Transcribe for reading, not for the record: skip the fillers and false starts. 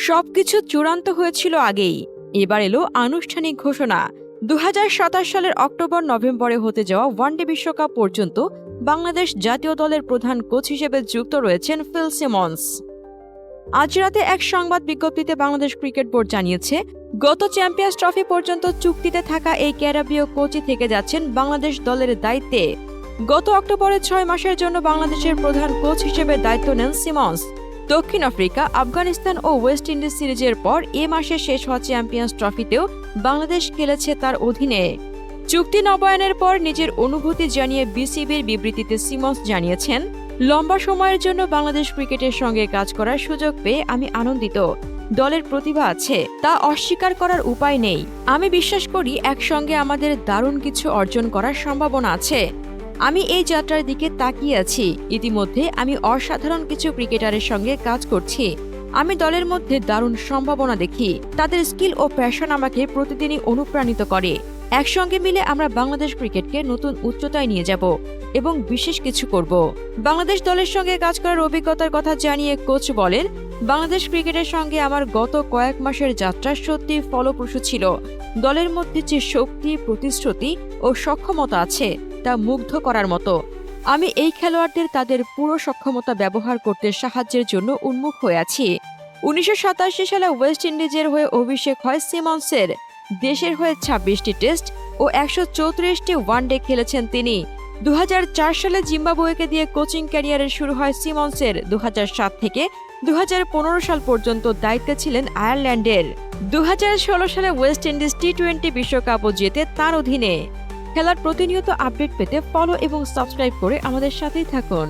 সবকিছু চূড়ান্ত হয়েছিল আগেই, এবার এলো আনুষ্ঠানিক ঘোষণা। 2027 সালের অক্টোবর-নভেম্বরে হতে যাওয়া ওয়ানডে বিশ্বকাপ পর্যন্ত বাংলাদেশ জাতীয় দলের প্রধান কোচ হিসেবে যুক্ত রয়েছেন ফিল সিমন্স। আজ রাতে এক সংবাদ বিজ্ঞপ্তিতে বাংলাদেশ ক্রিকেট বোর্ড জানিয়েছে, গত চ্যাম্পিয়ন্স ট্রফি পর্যন্ত চুক্তিতে থাকা এই ক্যারিবীয় কোচই থেকে যাচ্ছেন বাংলাদেশ দলের দায়িত্বে। গত অক্টোবরে 6 মাসের জন্য বাংলাদেশের প্রধান কোচ হিসেবে দায়িত্ব নেন সিমন্স। দক্ষিণ আফ্রিকা, আফগানিস্তান ও ওয়েস্ট ইন্ডিজ সিরিজের পর এ মাসে শেষ হওয়া চ্যাম্পিয়ন্স ট্রফিতেও বাংলাদেশ খেলেছে তার অধীনে। চুক্তি নবায়নের পর নিজের অনুভূতি জানিয়ে বিসিবির বিবৃতিতে সিমন্স জানিয়েছেন, লম্বা সময়ের জন্য বাংলাদেশ ক্রিকেটের সঙ্গে কাজ করার সুযোগ পেয়ে আমি আনন্দিত। দলের প্রতিভা আছে, তা অস্বীকার করার উপায় নেই। আমি বিশ্বাস করি একসঙ্গে আমাদের দারুণ কিছু অর্জন করার সম্ভাবনা আছে। আমি এই যাত্রার দিকে তাকিয়ে আছি। ইতিমধ্যে আমি অসাধারণ কিছু ক্রিকেটারের সঙ্গে কাজ করছি। আমি দলের মধ্যে দারুণ সম্ভাবনা দেখি। তাদের স্কিল ও প্যাশন আমাকে প্রতিদিনই অনুপ্রাণিত করে। একসঙ্গে মিলে আমরা বাংলাদেশ ক্রিকেটকে নতুন উচ্চতায় নিয়ে যাব এবং বিশেষ কিছু করব। বাংলাদেশ দলের সঙ্গে কাজ করার অভিজ্ঞতার কথা জানিয়ে কোচ বলেন, বাংলাদেশ ক্রিকেটের সঙ্গে আমার গত কয়েক মাসের যাত্রা সত্যি ফলপ্রসূ ছিল। দলের মধ্যে যে শক্তি, প্রতিশ্রুতি ও সক্ষমতা আছে তা মুগ্ধ করার মতো। আমি এই খেলোয়াড়দের তাদের পুরো সক্ষমতা ব্যবহার করতে সাহায্যের জন্য উন্মুখ হয়ে আছি। 1987 সালে ওয়েস্ট ইন্ডিজের হয়ে অভিষেক হয় সিমন্সের। দেশের হয়ে 26টি টেস্ট ও 134টি ওয়ানডে খেলেছেন তিনি। 2004 সালে জিম্বাবুয়েকে দিয়ে কোচিং ক্যারিয়ারের শুরু হয় সিমন্সের। 2007 থেকে 2015 সাল পর্যন্ত দায়িত্বে ছিলেন আয়ারল্যান্ডের। 2016 সালে ওয়েস্ট ইন্ডিজ টি-20 বিশ্বকাপও জেতে তার অধীনে। খেলার প্রতিনিয়ত আপডেট পেতে ফলো এবং সাবস্ক্রাইব করে আমাদের সাথেই থাকুন।